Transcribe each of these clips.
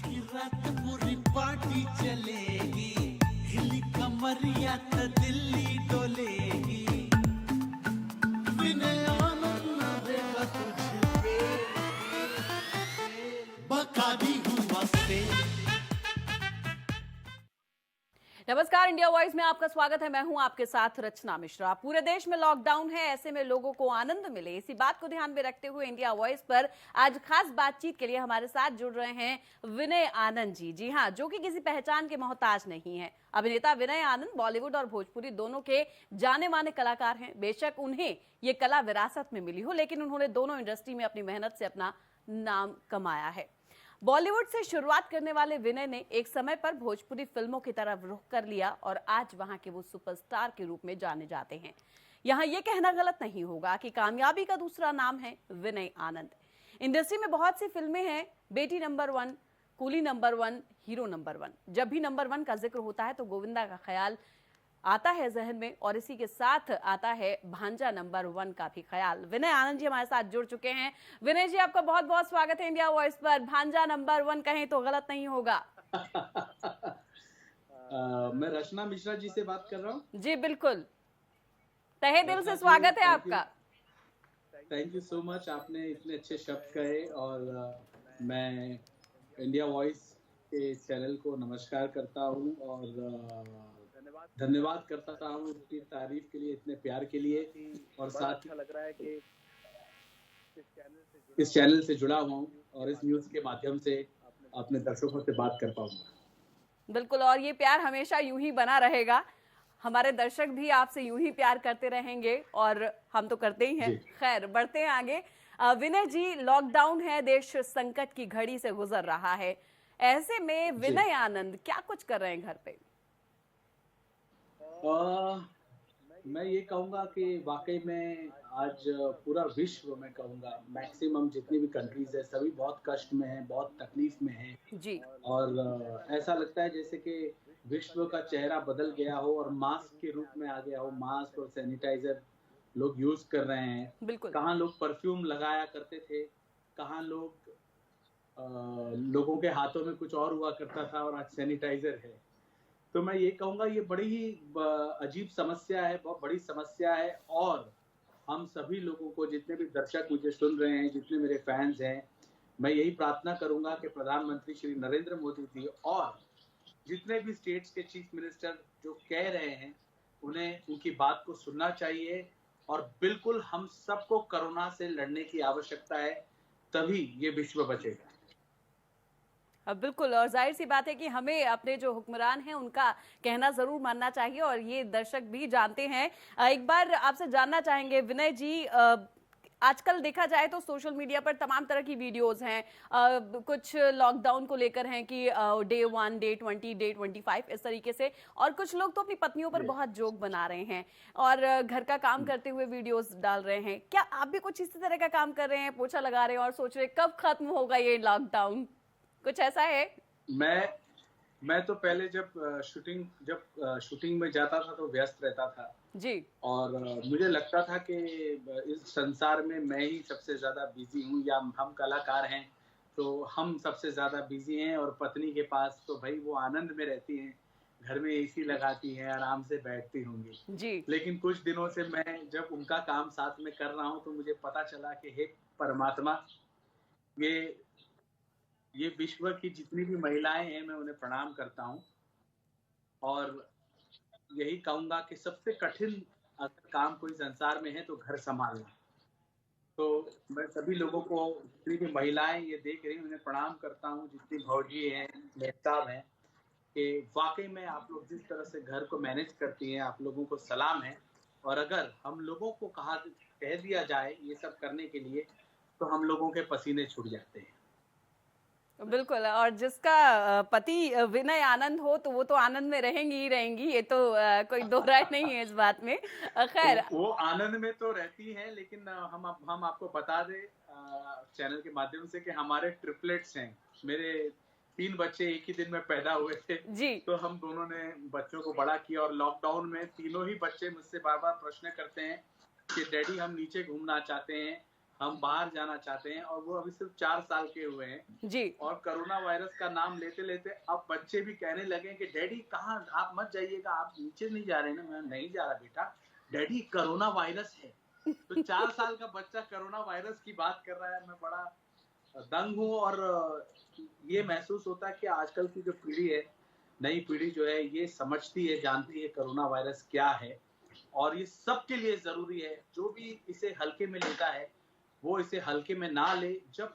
की रात पूरी पार्टी चलेगी, हिली कमरिया तो दिल्ली डोलेगी, विनय आनंद न देगा तुझे पे, बकादी हुआ से। नमस्कार, इंडिया वॉइस में आपका स्वागत है। मैं हूं आपके साथ रचना मिश्रा। पूरे देश में लॉकडाउन है, ऐसे में लोगों को आनंद मिले, इसी बात को ध्यान में रखते हुए इंडिया वॉइस पर आज खास बातचीत के लिए हमारे साथ जुड़ रहे हैं विनय आनंद जी। जी हां, जो कि किसी पहचान के मोहताज नहीं है। अभिनेता विनय आनंद बॉलीवुड और भोजपुरी दोनों के जाने माने कलाकार हैं। बेशक उन्हें ये कला विरासत में मिली हो, लेकिन उन्होंने दोनों इंडस्ट्री में अपनी मेहनत से अपना नाम कमाया है। बॉलीवुड से शुरुआत करने वाले विनय ने एक समय पर भोजपुरी फिल्मों की तरफ रुख कर लिया और आज वहां के वो सुपरस्टार के रूप में जाने जाते हैं। यहां ये कहना गलत नहीं होगा कि कामयाबी का दूसरा नाम है विनय आनंद। इंडस्ट्री में बहुत सी फिल्में हैं, बेटी number 1, coolie number 1, hero number 1। जब भी नंबर 1 का जिक्र होता है तो गोविंदा का ख्याल आता है जहन में, और इसी के साथ आता है भांजा नंबर 1 का भी ख्याल। विनय आनंद जी हमारे साथ जुड़ चुके हैं। विनय जी, आपका बहुत बहुत स्वागत है इंडिया वॉइस पर। भांजा नंबर 1 कहें तो गलत नहीं होगा। मैं रचना मिश्रा जी से बात कर रहा हूँ। जी बिल्कुल, तहे दिल से स्वागत है आपका। थैंक यू सो मच, आपने इतने अच्छे शब्द कहे। और मैं इंडिया वॉइस के चैनल को नमस्कार करता हूँ और धन्यवाद करता हूँ इतनी तारीफ के लिए, इतने प्यार के लिए। और साथ अच्छा लग रहा है कि इस चैनल से जुड़ा हुआ हूँ और इस न्यूज के माध्यम से अपने दर्शकों से बात कर पाऊंगा। बिल्कुल, और ये प्यार हमेशा यूं ही बना रहेगा। हमारे दर्शक भी आपसे यूं ही प्यार करते रहेंगे और हम तो करते ही हैं। खैर, बढ़ते हैं आगे। विनय जी, लॉकडाउन है, देश संकट की घड़ी से गुजर रहा है। ऐसे में विनय आनंद क्या कुछ कर रहे हैं घर पे? मैं ये कहूँगा कि वाकई में आज पूरा विश्व, मैं कहूँगा मैक्सिमम जितनी भी कंट्रीज है, सभी बहुत कष्ट में हैं, बहुत तकलीफ में हैं जी। और ऐसा लगता है जैसे कि विश्व का चेहरा बदल गया हो और मास्क के रूप में आ गया हो। मास्क और सैनिटाइजर लोग यूज कर रहे हैं। बिल्कुल। कहाँ लोग परफ्यूम लगाया करते थे, कहाँ लोगों के हाथों में कुछ और हुआ करता था और आज सैनिटाइजर है। तो मैं ये कहूँगा ये बड़ी ही अजीब समस्या है, बहुत बड़ी समस्या है। और हम सभी लोगों को, जितने भी दर्शक मुझे सुन रहे हैं, जितने मेरे फैंस हैं, मैं यही प्रार्थना करूंगा कि प्रधानमंत्री श्री नरेंद्र मोदी जी और जितने भी स्टेट्स के चीफ मिनिस्टर जो कह रहे हैं, उन्हें उनकी बात को सुनना चाहिए। और बिल्कुल हम सबको कोरोना से लड़ने की आवश्यकता है, तभी ये विश्व बचेगा। बिल्कुल, और जाहिर सी बात है कि हमें अपने जो हुक्मरान हैं उनका कहना जरूर मानना चाहिए, और ये दर्शक भी जानते हैं। एक बार आपसे जानना चाहेंगे विनय जी, आजकल देखा जाए तो सोशल मीडिया पर तमाम तरह की वीडियोस हैं। कुछ लॉकडाउन को लेकर हैं कि डे 1, डे 20, डे 25 इस तरीके से, और कुछ लोग तो अपनी पत्नियों पर बहुत जोक बना रहे हैं और घर का काम करते हुए वीडियोस डाल रहे हैं। क्या आप भी कुछ इसी तरह का काम कर रहे हैं, पोछा लगा रहे हैं और सोच रहे हैं कब खत्म होगा ये लॉकडाउन? कुछ ऐसा है? मैं तो पहले जब शूटिंग में जाता था तो व्यस्त रहता था जी। और मुझे लगता था कि इस संसार में मैं ही सबसे ज्यादा बिजी हूँ, या हम कलाकार हैं तो हम सबसे ज्यादा बिजी हैं। और पत्नी के पास तो भाई वो आनंद में रहती हैं, घर में एसी लगाती हैं, आराम से बैठती होंगी जी। लेकिन कुछ दिनों से मैं जब उनका काम साथ में कर रहा हूँ तो मुझे पता चला कि हे परमात्मा, ये विश्व की जितनी भी महिलाएं हैं मैं उन्हें प्रणाम करता हूँ और यही कहूंगा कि सबसे कठिन अगर काम कोई संसार में है तो घर संभालना। तो मैं सभी लोगों को, जितनी भी महिलाएं ये देख रही हैं, उन्हें प्रणाम करता हूँ, जितनी भौजी हैं, मेहताब हैं, कि वाकई में आप लोग जिस तरह से घर को मैनेज करती हैं, आप लोगों को सलाम है। और अगर हम लोगों को कह दिया जाए ये सब करने के लिए तो हम लोगों के पसीने छूट जाते हैं। बिल्कुल, और जिसका पति विनय आनंद हो तो वो तो आनंद में रहेंगी ही रहेंगी, ये तो कोई दो राय नहीं है इस बात में। खैर, वो आनंद में तो रहती हैं, लेकिन हम आपको बता दें चैनल के माध्यम से कि हमारे ट्रिपलेट्स हैं। मेरे 3 बच्चे एक ही दिन में पैदा हुए थे जी। तो हम दोनों ने बच्चों को बड़ा किया और लॉकडाउन में तीनों ही बच्चे मुझसे बार बार प्रश्न करते हैं कि डैडी हम नीचे घूमना चाहते हैं, हम बाहर जाना चाहते हैं और वो अभी सिर्फ 4 साल के हुए हैं जी। और कोरोना वायरस का नाम लेते लेते अब बच्चे भी कहने लगे कि डैडी कहाँ, आप मत जाइएगा, आप नीचे नहीं जा रहे ना। मैं नहीं जा रहा बेटा, डैडी कोरोना वायरस है। तो 4 साल का बच्चा कोरोना वायरस की बात कर रहा है। मैं बड़ा दंग हूँ और ये महसूस होता है कि आजकल की जो पीढ़ी है, नई पीढ़ी जो है, ये समझती है, जानती है कोरोना वायरस क्या है और ये सबके लिए जरूरी है। जो भी इसे हल्के में लेता है वो इसे हल्के में ना ले। जब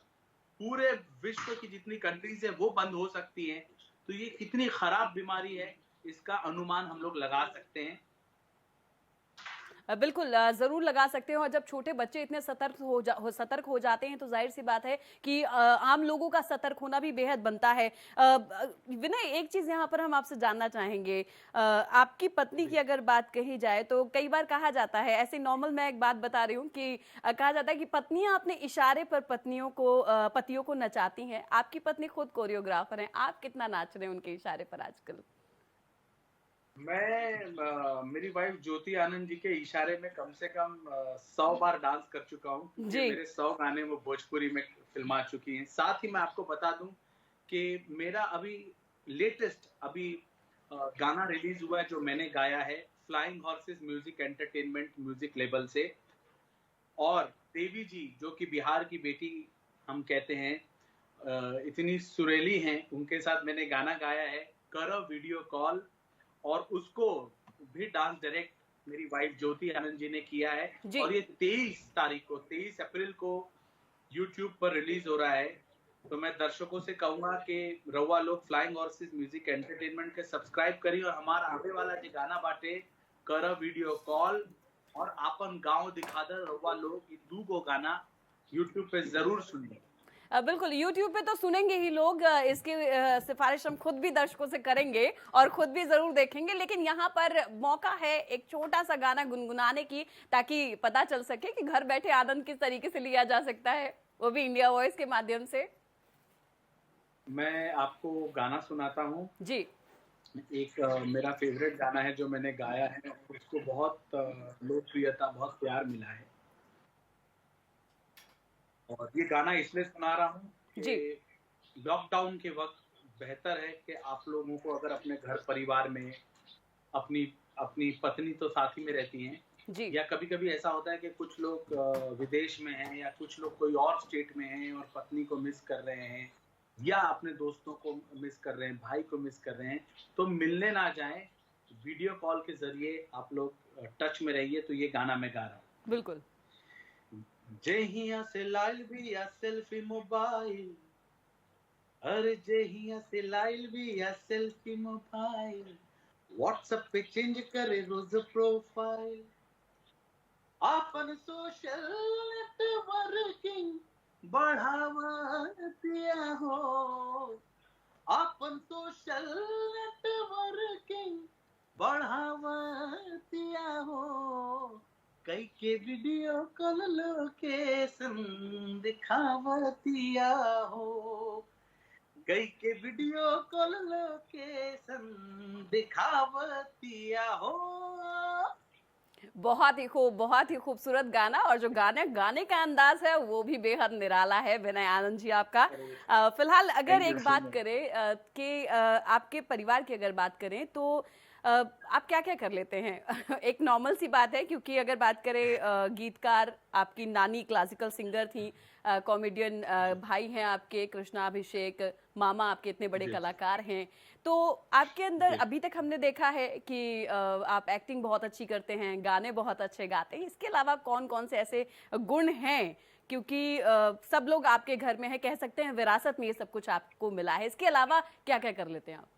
पूरे विश्व की जितनी कंट्रीज है वो बंद हो सकती हैं, तो ये कितनी खराब बीमारी है इसका अनुमान हम लोग लगा सकते हैं। बिल्कुल जरूर लगा सकते हो। और जब छोटे बच्चे इतने सतर्क हो जाते हैं तो जाहिर सी बात है कि आम लोगों का सतर्क होना भी बेहद बनता है। विनय, एक चीज यहाँ पर हम आपसे जानना चाहेंगे, आपकी पत्नी की अगर बात कही जाए तो कई बार कहा जाता है, ऐसे नॉर्मल मैं एक बात बता रही हूँ कि कहा जाता है कि पत्नियां अपने इशारे पर पतियों को नचाती हैं। आपकी पत्नी खुद कोरियोग्राफर हैं, आप कितना नाच रहे हैं उनके इशारे पर आजकल? मेरी वाइफ ज्योति आनंद जी के इशारे में कम से कम 100 बार डांस कर चुका हूँ। मेरे 100 गाने वो भोजपुरी में फिल्मा चुकी हैं। साथ ही मैं आपको बता दूं कि मेरा अभी लेटेस्ट गाना रिलीज हुआ है जो मैंने गाया है flying horses music entertainment music label से। और देवी जी जो कि बिहार की बेटी हम कहते हैं, इतनी सुरीली हैं, उनके साथ मैंने गाना गाया है कर वीडियो कॉल, और उसको भी डांस डायरेक्ट मेरी वाइफ ज्योति आनंद जी ने किया है। और ये 23 अप्रैल को YouTube पर रिलीज हो रहा है। तो मैं दर्शकों से कहूंगा कि रउआ लोग फ्लाइंग हॉर्सेस म्यूजिक एंटरटेनमेंट के सब्सक्राइब करिए और हमारा आगे वाला जो गाना बाटे कर वीडियो कॉल और आपन गांव दिखा दे, रउआ लोग ये 2 गो गाना YouTube पे जरूर सुनिए। बिल्कुल, YouTube पे तो सुनेंगे ही लोग, इसकी सिफारिश हम खुद भी दर्शकों से करेंगे और खुद भी जरूर देखेंगे। लेकिन यहाँ पर मौका है एक छोटा सा गाना गुनगुनाने की, ताकि पता चल सके कि घर बैठे आनंद किस तरीके से लिया जा सकता है, वो भी इंडिया वॉइस के माध्यम से। मैं आपको गाना सुनाता हूँ जी। एक मेरा फेवरेट गाना है जो मैंने गाया है, उसको बहुत लोकप्रियता, बहुत प्यार मिला है। और ये गाना इसलिए सुना रहा हूँ कि लॉकडाउन के वक्त बेहतर है कि आप लोगों को अगर अपने घर परिवार में अपनी पत्नी तो साथ ही में रहती हैं, या कभी कभी ऐसा होता है कि कुछ लोग विदेश में हैं या कुछ लोग कोई और स्टेट में हैं और पत्नी को मिस कर रहे हैं या अपने दोस्तों को मिस कर रहे हैं, भाई को मिस कर रहे हैं, तो मिलने ना जाएं, वीडियो कॉल के जरिए आप लोग टच में रहिए। तो ये गाना मैं गा रहा हूँ। बिल्कुल। जेहिया से लाइल भी या सेल्फी मोबाइल, अरे जेहिया से लाइल भी या सेल्फी मोबाइल, व्हाट्सएप पे चेंज करे रोज प्रोफाइल, अपन सोशल नेटवर्किंग बढ़ावा दिया हो, अपन सोशल नेटवर्किंग बढ़ावा दिया हो, कई के वीडियो कॉल लोकेशन दिखावतिया हो, कई के वीडियो कॉल लोकेशन दिखावतिया हो। बहुत ही खूबसूरत गाना, और जो गाने का अंदाज है वो भी बेहद निराला है। विनय आनंद जी आपका। फिलहाल अगर एक बात करें कि आपके परिवार की अगर बात करें तो आप क्या क्या कर लेते हैं? एक नॉर्मल सी बात है, क्योंकि अगर बात करें गीतकार, आपकी नानी क्लासिकल सिंगर थी, कॉमेडियन भाई हैं आपके कृष्णा अभिषेक, मामा आपके इतने बड़े कलाकार हैं, तो आपके अंदर अभी तक हमने देखा है कि आप एक्टिंग बहुत अच्छी करते हैं, गाने बहुत अच्छे गाते हैं। इसके अलावा कौन कौन से ऐसे गुण हैं, क्योंकि सब लोग आपके घर में है, कह सकते हैं विरासत में ये सब कुछ आपको मिला है, इसके अलावा क्या क्या कर लेते हैं आप?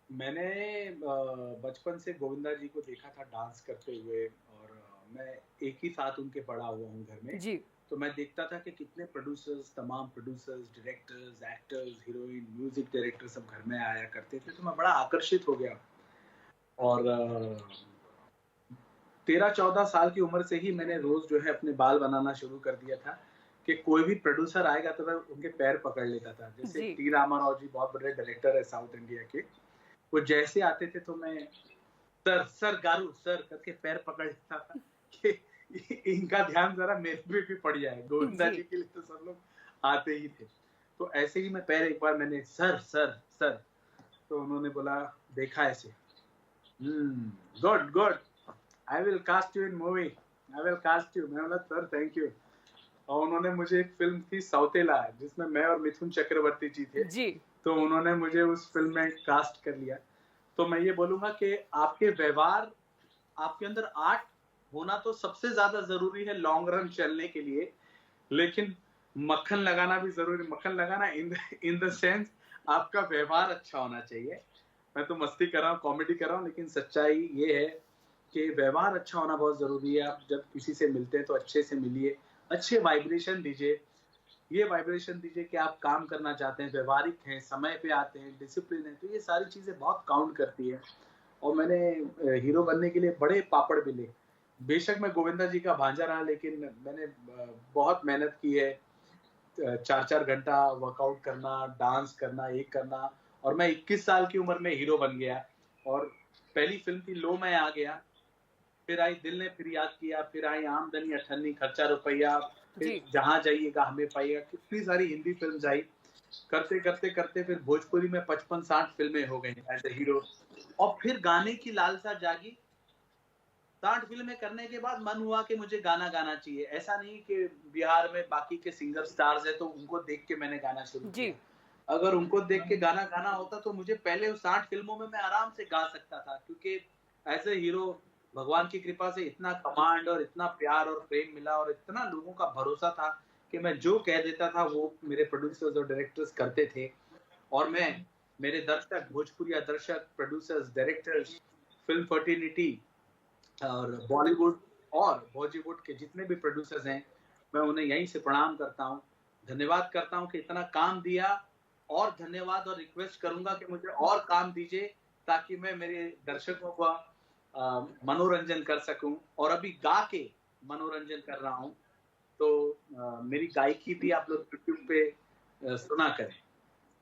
मैंने बचपन से गोविंदा जी को देखा था डांस करते हुए, और मैं एक ही साथ उनके बड़ा हुआ हूँ घर में जी। तो मैं देखता था कि कितने तमाम producers, directors, actors, heroine, music director सब घर में आया करते थे। तो मैं बड़ा आकर्षित हो गया, और 13-14 साल की उम्र से ही मैंने रोज जो है अपने बाल बनाना शुरू कर दिया था कि कोई भी प्रोड्यूसर आएगा तो मैं उनके पैर पकड़ लेता था। जैसे टी रामाराव जी बहुत बड़े डायरेक्टर है साउथ इंडिया के, वो जैसे आते थे तो मैं सर गारू सर करके पैर पकड़ लेता था कि इनका ध्यान जरा मेरे पे भी पड़ जाए। गोविंदा जी। जी के लिए तो सब लोग आते ही थे। तो ऐसे ही मैं पैर एक बार मैंने सर सर सर, तो उन्होंने बोला, देखा ऐसे, good good, I will cast you in movie, I will cast you. मैं बोला सर थैंक यू। और उन्होंने मुझे एक फिल्म थी सौतेला, जिसमें मैं और मिथुन चक्रवर्ती जी थे, जी। तो उन्होंने मुझे उस फिल्म में कास्ट कर लिया। तो मैं ये बोलूंगा कि आपके व्यवहार, आपके अंदर आर्ट होना तो सबसे ज्यादा जरूरी है लॉन्ग रन चलने के लिए, लेकिन मक्खन लगाना भी जरूरी। मक्खन लगाना इन द सेंस आपका व्यवहार अच्छा होना चाहिए। मैं तो मस्ती कर रहा हूँ, कॉमेडी कर रहा हूँ, लेकिन सच्चाई ये है कि व्यवहार अच्छा होना बहुत जरूरी है। आप जब किसी से मिलते हैं तो अच्छे से मिलिए, अच्छे वाइब्रेशन दीजिए। ये वाइब्रेशन दीजिए कि आप काम करना चाहते हैं, व्यवहारिक हैं, समय पे आते हैं, डिसिप्लिन है। तो ये सारी चीजें बहुत काउंट करती है। और मैंने हीरो बनने के लिए बड़े पापड़ बेले। बेशक मैं गोविंदा जी का भांजा रहा, लेकिन मैंने बहुत मेहनत की है। 4-4 घंटा वर्कआउट करना, डांस करना, एक करना, और मैं 21 साल की उम्र में हीरो बन गया। और पहली फिल्म थी लो मैं आ गया, फिर आई दिल ने फिर याद किया, फिर आई आमदनी अठन्नी खर्चा रुपया, फिर जी। जहां जाइएगा हमें पाइएगा। कितनी सारी हिंदी फिल्म आई। करते करते करते फिर भोजपुरी में 55-60 फिल्में हो गई एज ए हीरो। और फिर गाने की लालसा जागी। 60 फिल्में करने के बाद मन हुआ कि मुझे गाना गाना चाहिए। ऐसा नहीं कि बिहार में बाकी के सिंगर स्टार्स है तो उनको देख के मैंने गाना शुरू जी। किया। अगर उनको देख के गाना गाना होता तो मुझे पहले उस 60 फिल्मों में मैं आराम से गा सकता था, क्योंकि एज ए हीरो भगवान की कृपा से इतना कमांड और इतना प्यार और प्रेम मिला, और इतना लोगों का भरोसा था कि मैं जो कह देता था वो मेरे प्रोड्यूसर्स और डायरेक्टर्स करते थे। और मैं, मेरे दर्शक, भोजपुरी दर्शक, प्रोड्यूसर्स, डायरेक्टर्स, फिल्म फर्टिनिटी और बॉलीवुड और बॉलीवुड के जितने भी प्रोड्यूसर्स हैं, मैं उन्हें यहीं से प्रणाम करता हूँ, धन्यवाद करता हूँ कि इतना काम दिया। और धन्यवाद और रिक्वेस्ट करूंगा कि मुझे और काम दीजिए, ताकि मैं मेरे दर्शकों का मनोरंजन कर सकूं। और अभी गा के मनोरंजन कर रहा हूँ। तो मेरी गायकी भी आप लोग यूट्यूब पे सुना करें।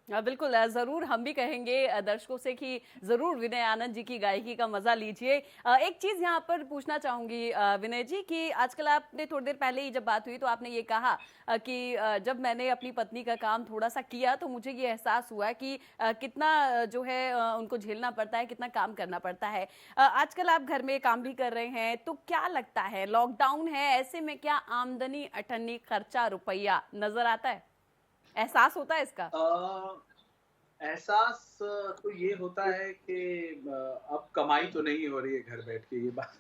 बिल्कुल ज़रूर हम भी कहेंगे दर्शकों से कि ज़रूर विनय आनंद जी की गायकी का मज़ा लीजिए। एक चीज़ यहाँ पर पूछना चाहूँगी विनय जी कि आजकल आपने थोड़ी देर पहले ही जब बात हुई तो आपने ये कहा कि जब मैंने अपनी पत्नी का काम थोड़ा सा किया तो मुझे ये एहसास हुआ कि कितना जो है उनको झेलना पड़ता है, कितना काम करना पड़ता है। आजकल आप घर में काम भी कर रहे हैं, तो क्या लगता है लॉकडाउन है, ऐसे में क्या आमदनी अठन्नी खर्चा रुपया नजर आता है, एहसास होता है इसका? एहसास तो ये होता है कि अब कमाई तो नहीं हो रही है घर बैठ के, ये बात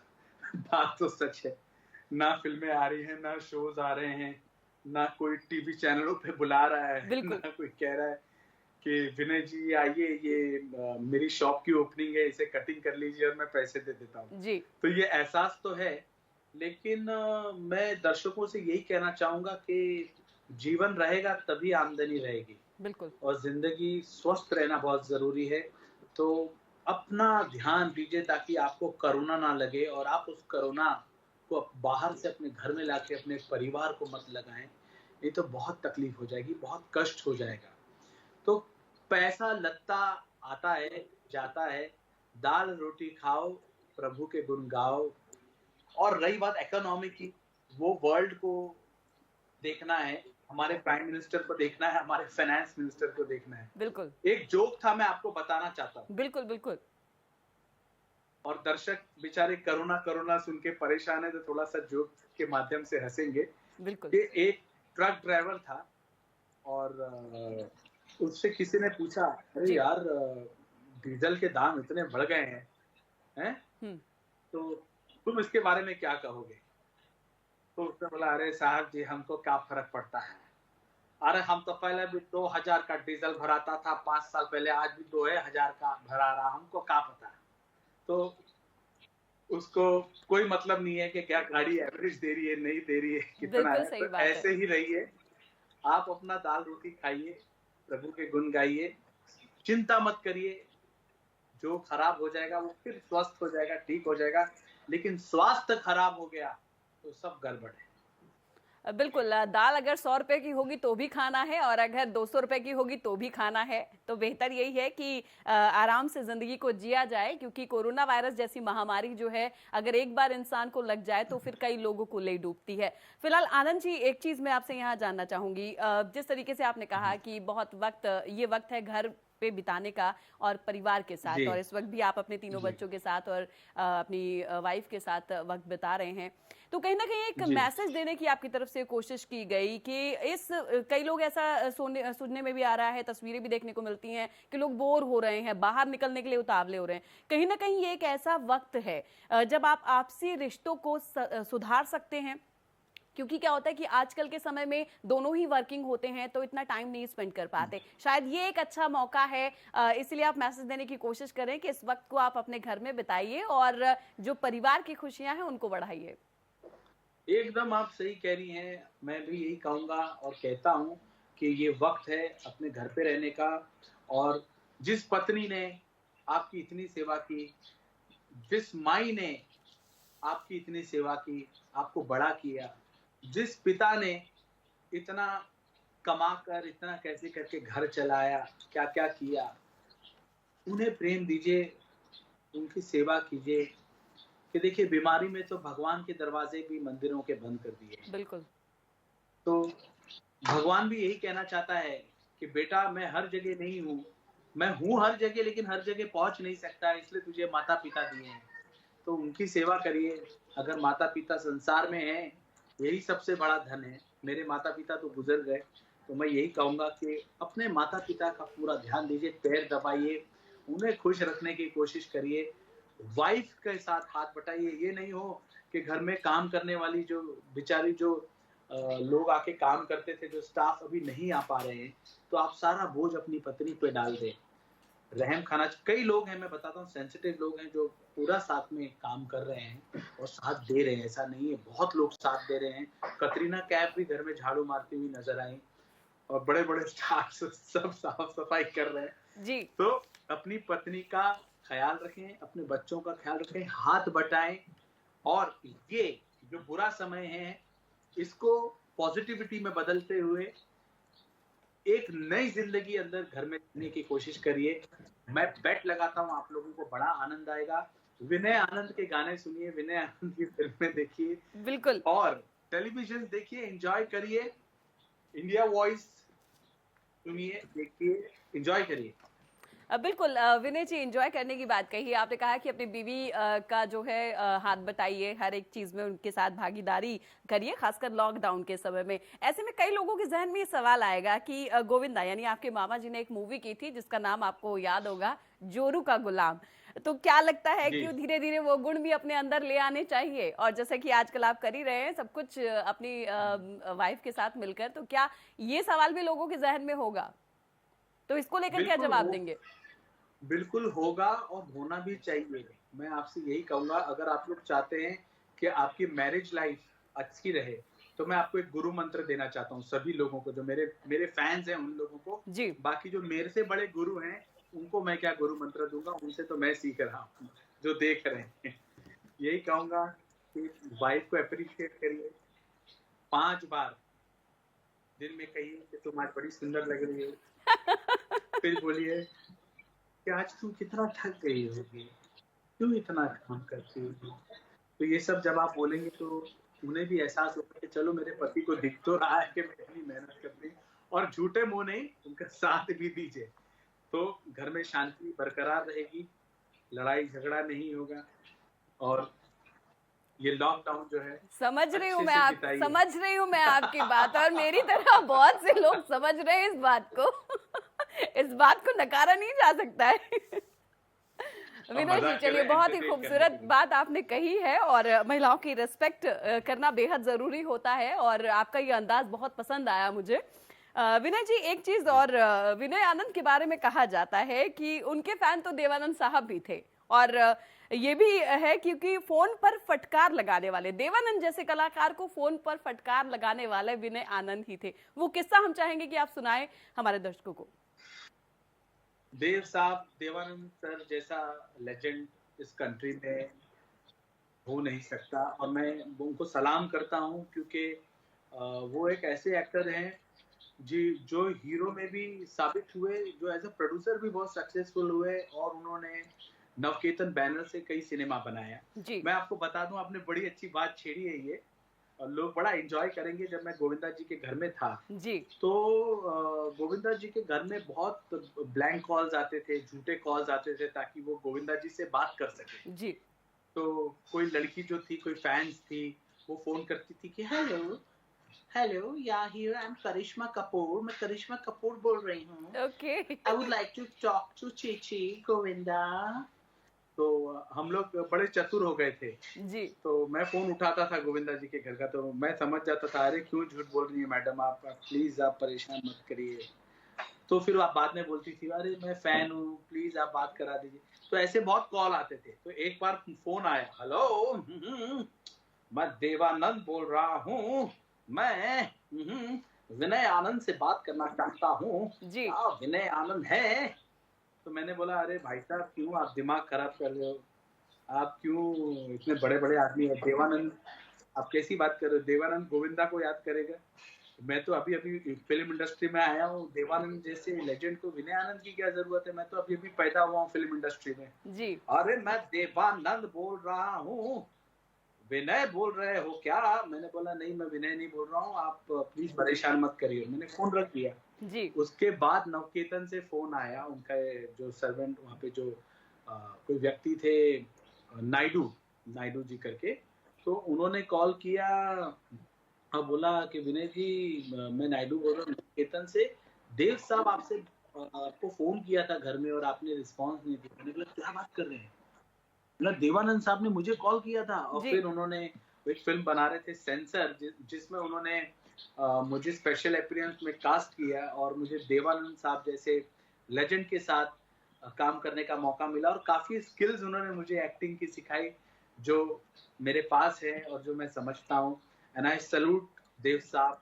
बात तो सच है। ना फिल्में आ रही हैं, ना शोज आ रहे हैं, ना कोई टीवी चैनलों पे बुला रहा है, बिल्कुल। ना कोई कह रहा है कि विनय जी आइए, ये मेरी शॉप की ओपनिंग है, इसे कटिंग कर लीजिए और मैं पैसे दे देता हूँ। जी। तो ये एहसास तो है, लेकिन मैं दर्शकों से यही कहना चाहूंगा कि जीवन रहेगा तभी आमदनी रहेगी, बिल्कुल। और जिंदगी स्वस्थ रहना बहुत जरूरी है। तो अपना ध्यान दीजिए ताकि आपको कोरोना ना लगे, और आप उस कोरोना को बाहर से अपने घर में लाके अपने परिवार को मत लगाएं। नहीं तो बहुत तकलीफ हो जाएगी, बहुत कष्ट हो जाएगा। तो पैसा लत्ता आता है, जाता है, दाल रोटी खाओ, प्रभु के गुण गाओ। और रही बात इकोनॉमी की, वो वर्ल्ड को देखना है, हमारे प्राइम मिनिस्टर को देखना है, हमारे फाइनेंस मिनिस्टर को देखना है। बिल्कुल। एक जोक था, मैं आपको बताना चाहता हूँ। बिल्कुल। बिल्कुल। और दर्शक बेचारे कोरोना कोरोना सुन के परेशान है, तो थोड़ा सा जोक के माध्यम से हंसेंगे बिल्कुल। कि एक ट्रक ड्राइवर था, और उससे किसी ने पूछा, अरे जी। यार डीजल के दाम इतने बढ़ गए हैं, तो तुम इसके बारे में क्या कहोगे? तो उसने बोला, अरे साहब जी, हमको क्या फर्क पड़ता है? अरे हम तो पहले भी 2000 का डीजल भराता था 5 साल पहले, आज भी 2000 का भरा रहा, हमको क्या पता। तो उसको कोई मतलब नहीं है कि क्या गाड़ी एवरेज दे रही है, नहीं दे रही है, कितना बिल्कुल है। सही तो बात है। ऐसे ही रहिए, आप अपना दाल रोटी खाइए, प्रभु के गुण गाइए, चिंता मत करिए। जो खराब हो जाएगा वो फिर स्वस्थ हो जाएगा, ठीक हो जाएगा। लेकिन स्वास्थ्य खराब हो गया तो सब गड़बड़ है। बिल्कुल, दाल अगर 100 रुपए की होगी तो भी खाना है और अगर 200 रुपए की होगी तो भी खाना है। तो बेहतर यही है कि आराम से ज़िंदगी को जिया जाए, क्योंकि कोरोना वायरस जैसी महामारी जो है, अगर एक बार इंसान को लग जाए तो फिर कई लोगों को ले डूबती है। फिलहाल आनंद जी, एक चीज़ मैं आपसे यहाँ जानना चाहूँगी। जिस तरीके से आपने कहा कि बहुत ये वक्त है घर पे बिताने का और परिवार के साथ, जी और इस वक्त भी आप अपने तीनों जी बच्चों के साथ और अपनी वाइफ के साथ वक्त बिता रहे हैं। तो कहीं ना कहीं एक जी मैसेज देने की आपकी तरफ से कोशिश की गई कि कई लोग ऐसा सुनने में भी आ रहा है, तस्वीरें भी देखने को मिलती हैं कि लोग बोर हो रहे हैं, बाहर निकलने के लिए उतावले हो रहे हैं। कहीं ना कहीं ये एक ऐसा वक्त है जब आप आपसी रिश्तों को सुधार सकते हैं, क्योंकि क्या होता है कि आजकल के समय में दोनों ही वर्किंग होते हैं तो इतना टाइम नहीं स्पेंड कर पाते। शायद ये एक अच्छा मौका है, इसलिए आप मैसेज देने की कोशिश करें कि इस वक्त को आप अपने घर में बिताइए और जो परिवार की खुशियां हैं उनको बढ़ाइए। एकदम आप सही कह रही हैं। मैं भी यही कहूँगा और कहता हूँ कि ये वक्त है अपने घर पे रहने का। और जिस पत्नी ने आपकी इतनी सेवा की, जिस माई ने आपकी इतनी सेवा की, आपको बड़ा किया, जिस पिता ने इतना कमा कर, इतना कैसे करके घर चलाया, क्या क्या किया, उन्हें प्रेम दीजिए, उनकी सेवा कीजिए। कि देखिए, बीमारी में तो भगवान के दरवाजे भी मंदिरों के बंद कर दिए हैं। बिल्कुल। तो भगवान भी यही कहना चाहता है कि बेटा, मैं हर जगह नहीं हूँ, मैं हूँ हर जगह लेकिन हर जगह पहुंच नहीं सकता, इसलिए तुझे माता पिता दिए हैं, तो उनकी सेवा करिए। अगर माता पिता संसार में हैं, यही सबसे बड़ा धन है। मेरे माता पिता तो गुजर गए, तो मैं यही कहूँगा कि अपने माता पिता का पूरा ध्यान दीजिए, पैर दबाइए, उन्हें खुश रखने की कोशिश करिए, वाइफ के साथ हाथ बटाइए। ये नहीं हो कि घर में काम करने वाली जो बेचारी जो लोग आके काम करते थे, जो स्टाफ अभी नहीं आ पा रहे हैं, तो आप सारा बोझ अपनी पत्नी पे डाल दें। रहम खाना, कई लोग हैं, मैं बताता हूँ, सेंसिटिव लोग हैं जो पूरा साथ में काम कर रहे हैं और साथ दे रहे हैं, ऐसा नहीं है, बहुत लोग साथ दे रहे हैं। कतरीना कैफ भी घर में झाड़ू मारती हुई नजर आई और बड़े बड़े स्टाफ सब साफ सफाई कर रहे हैं जी। तो अपनी पत्नी का ख्याल रखें, अपने बच्चों का ख्याल रखें, हाथ बटाएं और ये जो बुरा समय है इसको पॉजिटिविटी में बदलते हुए एक नई जिंदगी अंदर घर में जीने की कोशिश करिए। मैं बेट लगाता हूँ आप लोगों को बड़ा आनंद आएगा। विनय आनंद के गाने सुनिए, विनय आनंद की फिल्में देखिए, बिल्कुल। और टेलीविजन देखिए, एंजॉय करिए, इंडिया वॉइस सुनिए, देखिए, एंजॉय करिए। बिल्कुल, विनय जी, एंजॉय करने की बात कही आपने। कहा कि अपनी बीवी का जो है हाथ बटाइए, हर एक चीज में उनके साथ भागीदारी करिए, खासकर लॉकडाउन के समय में। ऐसे में कई लोगों के जहन में ये सवाल आएगा कि गोविंदा यानी आपके मामा जी ने एक मूवी की थी जिसका नाम आपको याद होगा, जोरू का गुलाम। तो क्या लगता है कि धीरे धीरे वो गुण भी अपने अंदर ले आने चाहिए, और जैसे कि आजकल आप कर ही रहे हैं सब कुछ अपनी वाइफ के साथ मिलकर, तो क्या ये सवाल भी लोगों के जहन में होगा? तो इसको लेकर क्या जवाब देंगे? बिल्कुल होगा और होना भी चाहिए। मैं आपसे यही कहूंगा, अगर आप लोग चाहते हैं कि आपकी मैरिज लाइफ अच्छी रहे, तो मैं आपको एक गुरु मंत्र देना चाहता हूँ सभी लोगों को, जो मेरे फैंस हैं उन लोगों को जी। बाकी जो मेरे से बड़े गुरु हैं उनको मैं क्या गुरु मंत्र दूंगा, उनसे तो मैं सीख रहा हूँ, जो देख रहे हैं। यही कहूंगा कि वाइफ को अप्रिशिएट करिए, 5 बार दिन में कहिए कि तुम आज बड़ी सुंदर लग रही हो। फिर बोलिए कि आज तुम कितना थक गई होगी, क्यों इतना काम करती हो। तो ये सब जब आप बोलेंगे तो उन्हें भी एहसास होगा कि चलो मेरे पति को दिख तो रहा है कि मैं इतनी मेहनत करती हूँ, और झूठे मुंह नहीं, उनका साथ भी दीजिए, तो घर में शांति बरकरार रहेगी, लड़ाई झगड़ा नहीं होगा। और ये लॉकडाउन जो है, समझ रही हूँ मैं आपकी बात, और मेरी तरह बहुत से लोग समझ रहे हैं इस बात को। इस बात को नकारा नहीं जा सकता है। विनय जी, चलिए, बहुत ही खूबसूरत बात आपने कही है, और महिलाओं की रिस्पेक्ट करना बेहद जरूरी होता है, और आपका ये अंदाज बहुत पसंद आया मुझे। विनय जी, एक चीज और, विनय आनंद के बारे में कहा जाता है कि उनके फैन तो देवानंद साहब भी थे, और ये भी है क्योंकि फोन पर फटकार लगाने वाले, देवानंद जैसे कलाकार को फोन पर फटकार लगाने वाले विनय आनंद ही थे। वो किस्सा हम चाहेंगे कि आप सुनाएं हमारे दर्शकों को। देव साहब, देवानंद सर जैसा लेजेंड इस कंट्री में हो नहीं सकता, और मैं उनको सलाम करता हूं, क्योंकि वो एक ऐसे एक्टर हैं जी जो हीरो में भी साबित हुए, जो एज अ प्रोड्यूसर भी बहुत सक्सेसफुल हुए और उन्होंने नवकेतन बैनर से कई सिनेमा बनाया। जी मैं आपको बता दूं, आपने बड़ी अच्छी बात छेड़ी है ये, और लोग बड़ा एंजॉय करेंगे। जब मैं गोविंदा जी के घर में था जी तो गोविंदा जी के घर में बहुत ब्लैंक कॉल्स आते थे, झूठे कॉल्स आते थे ताकि वो गोविंदा जी से बात कर सके। जी तो कोई लड़की जो थी, कोई फैंस थी, वो फोन करती थी कि hello hello yeah here I am Karishma Kapoor, मैं करिश्मा कपूर बोल रही हूँ, okay I would like to talk to Chichi Govinda. तो हम लोग बड़े चतुर हो गए थे। जी तो मैं फोन उठाता था गोविंदा जी के घर का, तो मैं समझ जाता था अरे क्यों झूठ बोल रही है मैडम, आप प्लीज आप परेशान मत करिए। तो फिर आप बाद में बोलती थी अरे मैं फैन हूँ, प्लीज आप बात करा दीजिए। तो ऐसे बहुत कॉल आते थे। तो एक बार फोन आया, हेलो मैं देवानंद बोल रहा हूँ, मैं विनय आनंद से बात करना चाहता हूँ, जी क्या विनय आनंद है? तो मैंने बोला अरे भाई साहब क्यों आप दिमाग खराब कर रहे हो, आप क्यों इतने बड़े बड़े आदमी है, देवानंद आप कैसी बात कर रहे हो, देवानंद गोविंदा को याद करेगा? मैं तो अभी अभी फिल्म इंडस्ट्री में आया हूँ, देवानंद जैसे लेजेंड को विनय आनंद की क्या जरूरत है, मैं तो अभी अभी पैदा हुआ हूँ फिल्म इंडस्ट्री में। जी अरे मैं देवानंद बोल रहा हूँ, विनय बोल रहे हो क्या? मैंने बोला नहीं मैं विनय नहीं बोल रहा हूँ, आप प्लीज परेशान मत करिए। मैंने फोन रख दिया। जी उसके बाद नवकेतन से फोन आया, उनका जो सर्वेंट वहाँ पे जो कोई व्यक्ति थे, नायडू नायडू जी करके, तो उन्होंने कॉल किया और बोला कि विनय जी मैं नायडू बोल रहा हूँ नवकेतन से, देव साहब आपसे आपको फोन किया था घर में और आपने रिस्पॉन्स नहीं दिया। मैंने बोला क्या बात कर रहे हैं, मतलब देवानंद साहब ने मुझे कॉल किया था। और जी फिर उन्होंने एक फिल्म बना रहे थे सेंसर, जिसमें उन्होंने मुझे स्पेशल अपीयरेंस में कास्ट किया और मुझे देवानंद साहब जैसे लेजेंड के साथ काम करने का मौका मिला और काफी स्किल्स उन्होंने मुझे एक्टिंग की सिखाई जो मेरे पास है और जो मैं समझता हूँ। एंड आई सैल्यूट देव साहब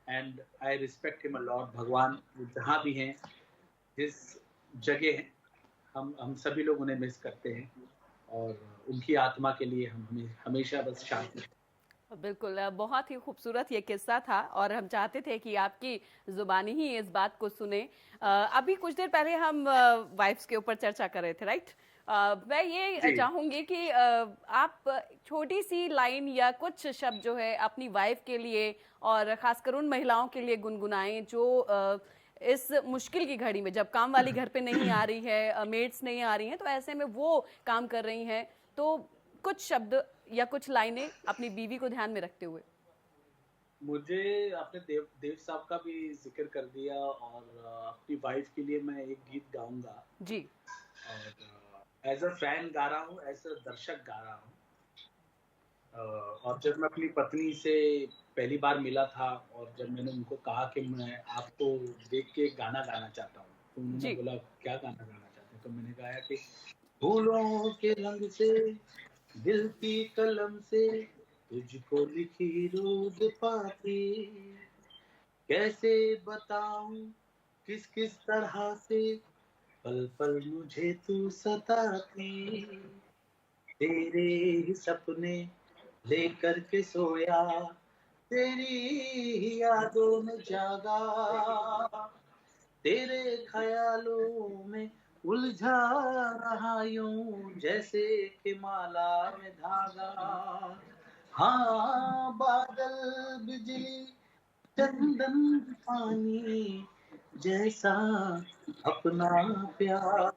and I respect him a lot. भगवान जहाँ भी हैं, जिस जगह हैं, हम सभी लोग उन्हें मिस करते हैं और उनकी आत्मा के लिए हम हमेशा बस शांति। बिल्कुल बहुत ही खूबसूरत ये किस्सा था और हम चाहते थे कि आपकी जुबानी ही इस बात को सुने। अभी कुछ देर पहले हम वाइफ्स के ऊपर चर्चा कर रहे थे, राइट? मैं ये जी चाहूंगी कि आप छोटी सी लाइन या कुछ शब्द जो है अपनी वाइफ के लिए और खासकर उन महिलाओं के लिए गुनगुनाएं जो इस मुश्किल की घड़ी में, जब काम वाली घर पे नहीं आ रही है, मेड्स नहीं आ रही हैं, तो ऐसे में वो काम कर रही हैं, तो कुछ शब्द या कुछ लाइनें अपनी बीवी को ध्यान में रखते हुए। मुझे आपने देव साहब का भी जिक्र कर दिया और अपनी वाइफ के लिए मैं एक गीत गाऊंगा जी और एज अ फैन गा रहा हूँ, एज अ दर्शक गा रहा हूँ। और जब मैं अपनी पत्नी से पहली बार मिला था और जब मैंने उनको कहा कि मैं आपको देख के गाना गाना चाहता हूँ, तो उन्होंने जी बोला क्या गाना गाना चाहते हैं? तो मैंने गाया कि फूलों के रंग से दिल की कलम से तुझको लिखी रूद पाती, कैसे बताऊं किस किस तरह से पल पल मुझे तू सताती, तेरे ही सपने लेकर के सोया, तेरी ही यादों में जागा, तेरे ख्यालों में उलझा रहा यूं जैसे कि माला में धागा। हाँ बादल बिजली चंदन पानी जैसा अपना प्यार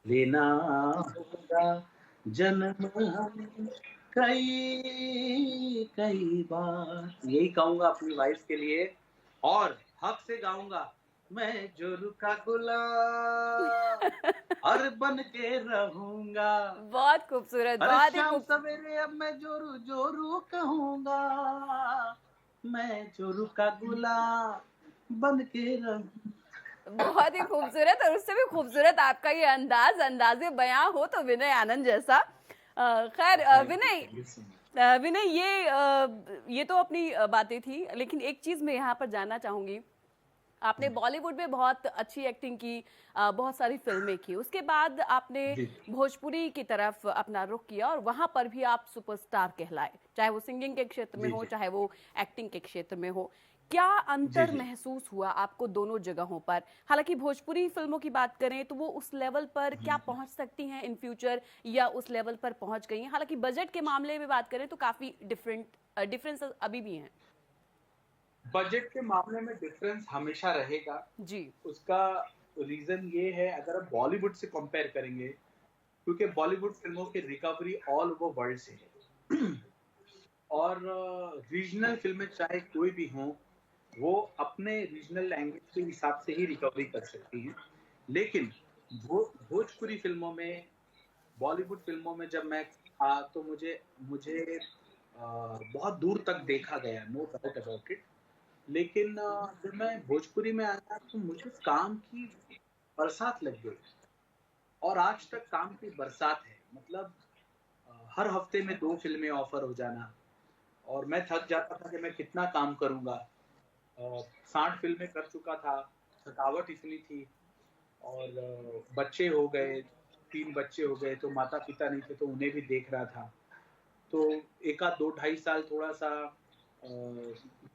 लेना होगा जन्म हम कई कई बार। यही कहूंगा अपनी वाइफ के लिए और हक से गाऊंगा, मैं जो रुका गुलाब और बन के रहूंगा, बहुत खूबसूरत, हर बहुत ही शाम खूब। सवेरे अब मैं जोरू जोरू कहूंगा, मैं जोरू का गुलाब बन के रहूंगा। बहुत ही खूबसूरत और उससे भी खूबसूरत आपका ये अंदाज, अंदाजे बयां हो तो विनय आनंद जैसा। खैर विनय ये तो अपनी बातें थी, लेकिन एक चीज मैं यहाँ पर जानना चाहूंगी आपने बॉलीवुड में बहुत अच्छी एक्टिंग की, बहुत सारी फिल्में की, उसके बाद आपने जी। भोजपुरी की तरफ अपना रुख किया और वहां पर भी आप सुपरस्टार कहलाए, चाहे वो सिंगिंग के क्षेत्र में जी, हो जी। चाहे वो एक्टिंग के क्षेत्र में हो। क्या जी, अंतर जी। महसूस हुआ आपको दोनों जगहों पर? हालांकि भोजपुरी फिल्मों की बात करें तो वो उस लेवल पर क्या पहुंच सकती हैं इन फ्यूचर, या उस लेवल पर पहुंच गई हैं? हालांकि बजट के मामले में बात करें तो काफी डिफरेंस अभी भी है। बजट के मामले में डिफरेंस हमेशा रहेगा। जी। उसका रीजन ये है, अगर आप बॉलीवुड से कंपेयर करेंगे, क्योंकि बॉलीवुड फिल्मों की रिकवरी ऑल ओवर वर्ल्ड से है। और रीजनल फिल्में चाहे कोई भी हों, वो अपने रीजनल लैंग्वेज के हिसाब से ही रिकवरी कर सकती हैं। लेकिन भोजपुरी फिल्मों में, बॉलीवुड फिल्मों में जब मैं था तो मुझे मुझे बहुत दूर तक देखा गया, नो डाउट अबाउट इट। लेकिन जब मैं भोजपुरी में आया तो मुझे काम की बरसात लग गई, और आज तक काम की बरसात है। मतलब हर हफ्ते में 2 फिल्में ऑफर हो जाना, और मैं थक जाता था कि मैं कितना काम करूँगा। 60 फिल्में कर चुका था, थकावट इतनी थी, और बच्चे हो गए, 3 बच्चे हो गए, तो माता-पिता नहीं थे तो उन्हें भी देख रहा था। तो 1 आध 2 ढाई साल थोड़ा-सा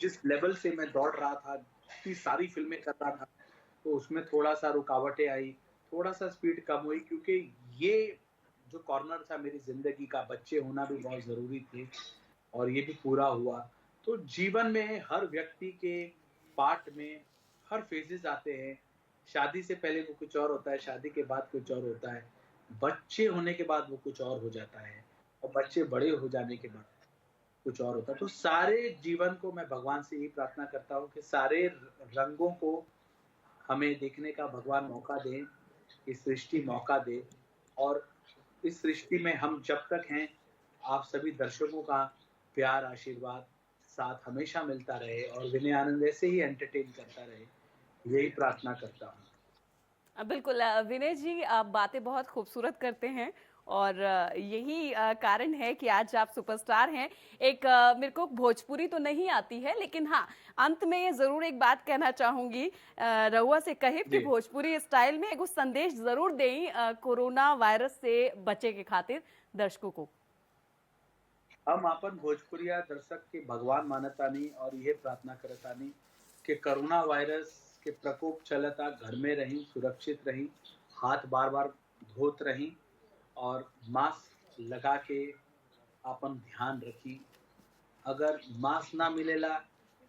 जिस लेवल से मैं दौड़ रहा था, इतनी सारी फ़िल्में कर रहा था, तो उसमें थोड़ा-सा रुकावटें आई, थोड़ा-सा स्पीड कम हुई, क्योंकि ये जो कॉर्नर था मेरी ज़िंदगी का, बच्चे होना भी बहुत ज़रूरी थे, और ये भी पूरा हुआ। तो जीवन में हर व्यक्ति के पार्ट में हर फ़ेजेज़ आते हैं। शादी से पहले वो कुछ और होता है, शादी के बाद कुछ और होता है, बच्चे होने के बाद वो कुछ और हो जाता है, और बच्चे बड़े हो जाने के बाद कुछ और होता है। तो सारे जीवन को मैं भगवान से यही प्रार्थना करता हूँ कि सारे रंगों को हमें देखने का भगवान मौका दे, ये सृष्टि मौका दे, और इस सृष्टि में हम जब तक हैं, आप सभी दर्शकों का प्यार, आशीर्वाद साथ हमेशा मिलता रहे, और विनय आनंद ऐसे ही एंटरटेन करता रहे, यही प्रार्थना करता हूँ। बिल्कुल विनय जी, आप बातें बहुत खूबसूरत करते हैं और यही कारण है कि आज आप सुपरस्टार हैं। एक मेरे को भोजपुरी तो नहीं आती है, लेकिन हाँ, अंत में जरूर एक बात कहना चाहूंगी, रहुआ से कहे कि भोजपुरी स्टाइल में एक संदेश जरूर दें कोरोना वायरस से बचे के खातिर दर्शकों को। हम अपन भोजपुरिया दर्शक के भगवान मानतानी, और ये प्रार्थना करतानी कि कोरोना वायरस के प्रकोप चलता, घर में रही, सुरक्षित रही, हाथ बार बार धोत रही, और मास्क लगा के अपन ध्यान रखी। अगर मास्क ना मिलेला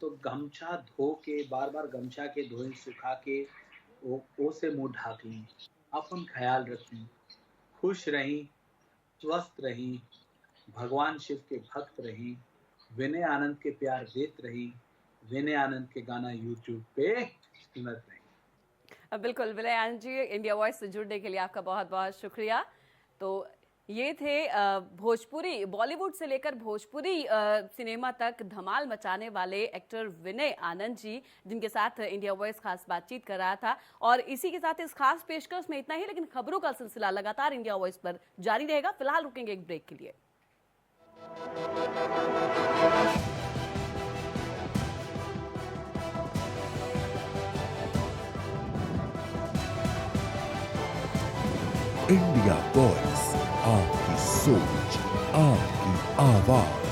तो गमछा धो के, बार बार गमछा के धोई, सुखा के ओ से मुंह ढाक ली। अपन ख्याल रखी, खुश रही, स्वस्थ रही, भगवान शिव के भक्त रही, विनय आनंद के प्यार देत रही, विनय आनंद के गाना यूट्यूब पे सुनत रही। बिल्कुल विनय आनंद जी, इंडिया वॉइस से जुड़ने के लिए आपका बहुत बहुत शुक्रिया। तो ये थे भोजपुरी, बॉलीवुड से लेकर भोजपुरी सिनेमा तक धमाल मचाने वाले एक्टर विनय आनंद जी, जिनके साथ इंडिया वॉइस खास बातचीत कर रहा था। और इसी के साथ इस खास पेशकश में इतना ही, लेकिन खबरों का सिलसिला लगातार इंडिया वॉइस पर जारी रहेगा। फिलहाल रुकेंगे एक ब्रेक के लिए। इंडिया वॉइस, आपकी सोच, आपकी आवाज।